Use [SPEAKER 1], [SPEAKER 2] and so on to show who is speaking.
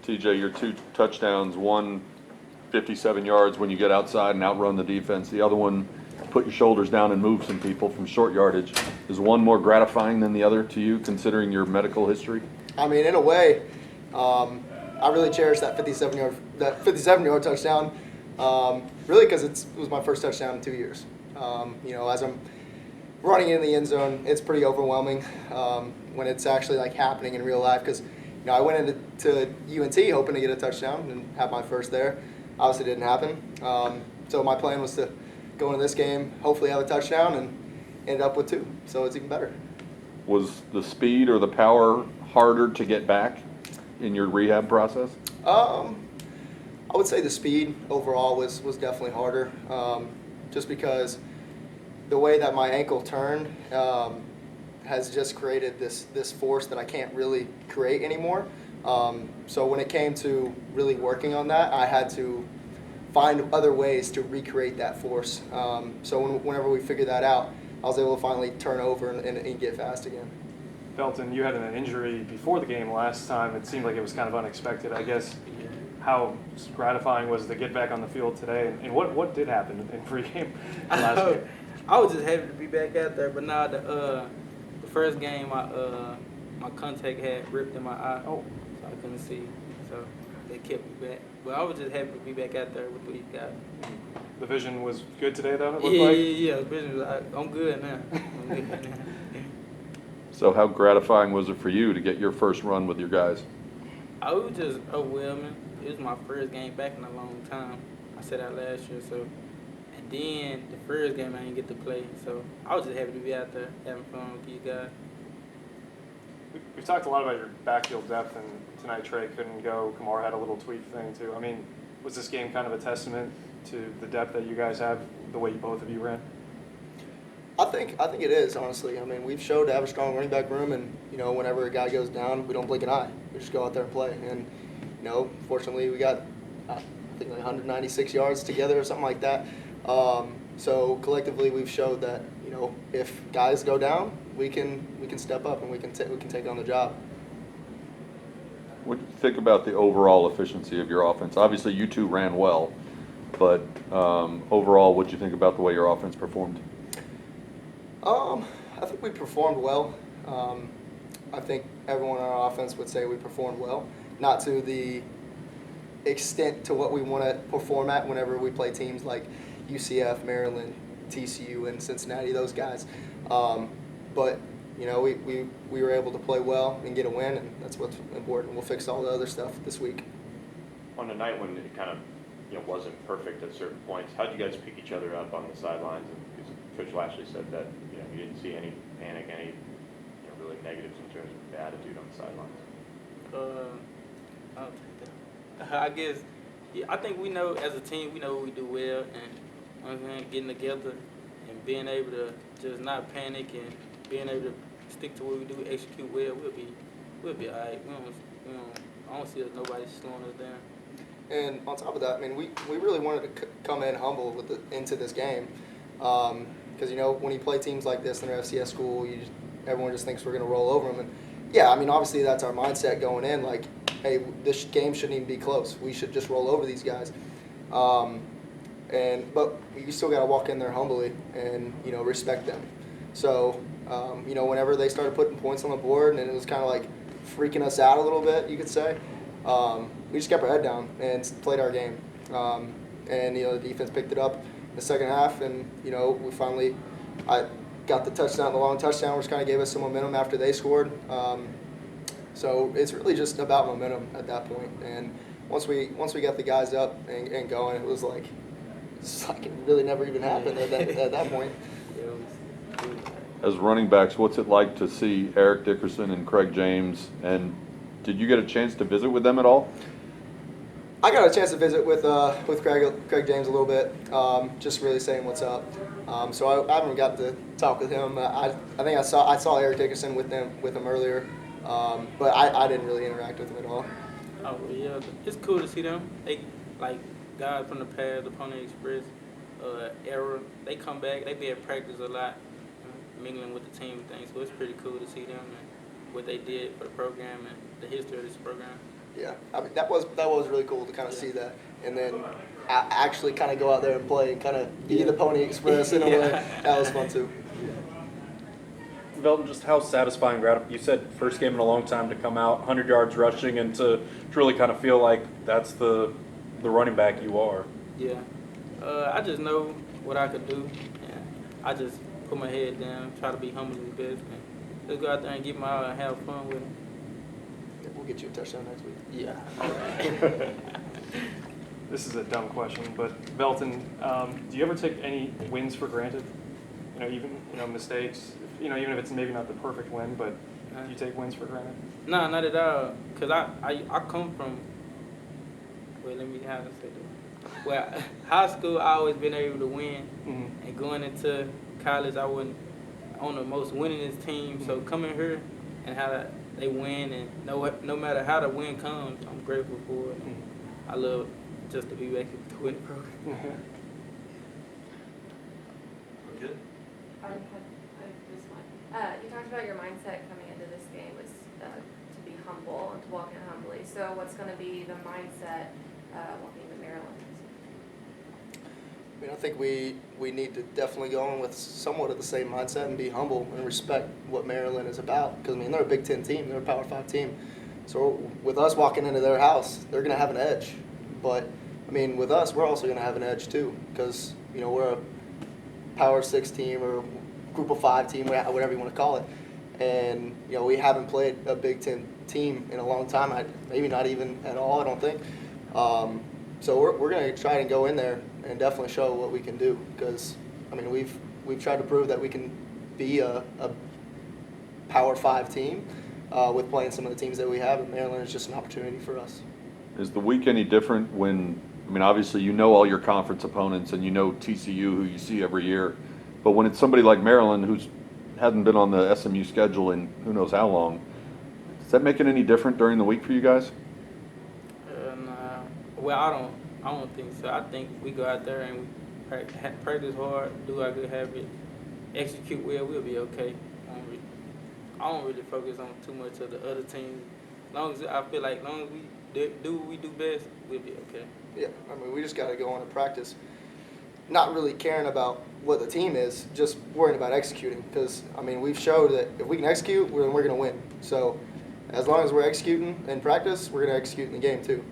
[SPEAKER 1] TJ, your 2 touchdowns, one 57 yards when you get outside and outrun the defense. The other one, put your shoulders down and move some people from short yardage. Is one more gratifying than the other to you, considering your medical history?
[SPEAKER 2] I mean, in a way, I really cherish that 57-yard touchdown. Really, because it was my first touchdown in 2 years. As I'm running in the end zone, it's pretty overwhelming when it's actually like happening in real life. Because I went into UNT hoping to get a touchdown and have my first there. Obviously, didn't happen. So my plan was to go into this game, hopefully have a touchdown, and ended up with 2. So it's even better.
[SPEAKER 1] Was the speed or the power harder to get back in your rehab process?
[SPEAKER 2] I would say the speed overall was definitely harder, just because the way that my ankle turned has just created this force that I can't really create anymore. So when it came to really working on that, I had to find other ways to recreate that force. So whenever we figured that out, I was able to finally turn over and get fast again.
[SPEAKER 3] Velton, you had an injury before the game last time. It seemed like it was kind of unexpected. I guess how gratifying was to get back on the field today? And what did happen in pregame last game?
[SPEAKER 4] I was just happy to be back out there, but now the first game, my contact had ripped in my eye, so I couldn't see. So they kept me back. But I was just happy to be back out there with these guys.
[SPEAKER 3] The vision was good today, though, it looked like?
[SPEAKER 4] Yeah. The vision was, I'm good now.
[SPEAKER 1] So how gratifying was it for you to get your first run with your guys?
[SPEAKER 4] I was just overwhelming. It was my first game back in a long time. I said that last year, so. And then the first game I didn't get to play, so I was just happy to be out there having fun with you guys.
[SPEAKER 3] We've talked a lot about your backfield depth, and tonight Trey couldn't go. Kamar had a little tweak thing, too. I mean, was this game kind of a testament to the depth that you guys have, the way both of you ran?
[SPEAKER 2] I think it is, honestly. I mean, we've showed to have a strong running back room, and whenever a guy goes down, we don't blink an eye. We just go out there and play. And fortunately, we got I think like 196 yards together or something like that. So collectively, we've showed that if guys go down, we can step up and we can take on the job.
[SPEAKER 1] What do you think about the overall efficiency of your offense? Obviously, you 2 ran well, but overall, what do you think about the way your offense performed?
[SPEAKER 2] I think we performed well. I think everyone on our offense would say we performed well. Not to the extent to what we want to perform at whenever we play teams like UCF, Maryland, TCU, and Cincinnati, those guys. But we were able to play well and get a win, and that's what's important. We'll fix all the other stuff this week.
[SPEAKER 5] On a night when it kind of wasn't perfect at certain points, how did you guys pick each other up on the sidelines? And Coach Lashley said that you didn't see any panic, any really negatives in terms of the attitude on the sidelines.
[SPEAKER 4] I'll take that. I guess, I think we know as a team, we know what we do well, and getting together and being able to just not panic and being able to stick to what we do, execute well, we'll be all right. I don't see nobody slowing us down.
[SPEAKER 2] And on top of that, I mean, we really wanted to come in humble into this game. Because, when you play teams like this in an FCS school, everyone just thinks we're going to roll over them. And, yeah, I mean, obviously that's our mindset going in. Like, hey, this game shouldn't even be close. We should just roll over these guys. But you still got to walk in there humbly and, respect them. So, whenever they started putting points on the board and it was kind of like freaking us out a little bit, you could say, we just kept our head down and played our game. And the defense picked it up in the second half, and I got the touchdown, the long touchdown, which kind of gave us some momentum after they scored. So it's really just about momentum at that point. And once we got the guys up and going, it was like it really never even happened at that point.
[SPEAKER 1] As running backs, what's it like to see Eric Dickerson and Craig James? And did you get a chance to visit with them at all?
[SPEAKER 2] I got a chance to visit with Craig James a little bit, just really saying what's up. So I haven't got to talk with him. I think I saw Eric Dickerson with him earlier, but I didn't really interact with him at all.
[SPEAKER 4] Oh yeah, it's cool to see them. They like guys from the past, the Pony Express era. They come back. They be at practice a lot, mingling with the team and things. So it's pretty cool to see them and what they did for the program and the history of this program.
[SPEAKER 2] Yeah, I mean, that was really cool to kind of see that, and then actually kind of go out there and play and kind of be the Pony Express in a way. That was fun too.
[SPEAKER 6] Velton, just how satisfying, you said first game in a long time to come out, 100 yards rushing, and to really kind of feel like that's the running back you are.
[SPEAKER 4] Yeah. I just know what I could do. And I just put my head down, try to be humble as best, and just go out there and get my all and have fun with them.
[SPEAKER 2] Yeah, we'll get you a touchdown next week.
[SPEAKER 4] Yeah.
[SPEAKER 3] This is a dumb question, but Velton, do you ever take any wins for granted? You know, even mistakes. You know, even if it's maybe not the perfect win, but do you take wins for granted?
[SPEAKER 4] Nah, not at all. Cause I come from. Wait, let me how to say that. Well, high school I always been able to win,
[SPEAKER 3] Mm-hmm.
[SPEAKER 4] and going into college I wasn't on the most winningest team.
[SPEAKER 3] Mm-hmm.
[SPEAKER 4] So coming here and how they win, and no matter how the win comes, I'm grateful for it.
[SPEAKER 3] Mm-hmm.
[SPEAKER 4] I love just to be back at the winning program.
[SPEAKER 1] Good.
[SPEAKER 7] This one. You talked about your mindset coming into this game was to be humble and to walk in humbly. So what's going to be the mindset walking into Maryland?
[SPEAKER 2] I mean, I think we need to definitely go in with somewhat of the same mindset and be humble and respect what Maryland is about. Because, I mean, they're a Big Ten team. They're a Power 5 team. So with us walking into their house, they're going to have an edge. But, I mean, with us, we're also going to have an edge too. Because, you know, we're a Power 6 team or Group of 5 team, whatever you want to call it. And, you know, we haven't played a Big Ten team in a long time. Maybe not even at all, I don't think. So we're going to try and go in there and definitely show what we can do. Because, I mean, we've tried to prove that we can be a Power 5 team with playing some of the teams that we have. And Maryland is just an opportunity for us.
[SPEAKER 1] Is the week any different when, I mean, obviously you know all your conference opponents and you know TCU, who you see every year, but when it's somebody like Maryland who's hasn't been on the SMU schedule in who knows how long, does that make it any different during the week for you guys?
[SPEAKER 4] Nah. Well, I don't think so. I think we go out there and we practice hard, do our good habit, execute well, we'll be okay. I don't really focus on too much of the other teams. Long as I feel like long as we do what we do best, we'll be okay.
[SPEAKER 2] Yeah, I mean, we just got to go on and practice, not really caring about what the team is, just worrying about executing. Because, I mean, we've showed that if we can execute, we're going to win. So as long as we're executing in practice, we're going to execute in the game too.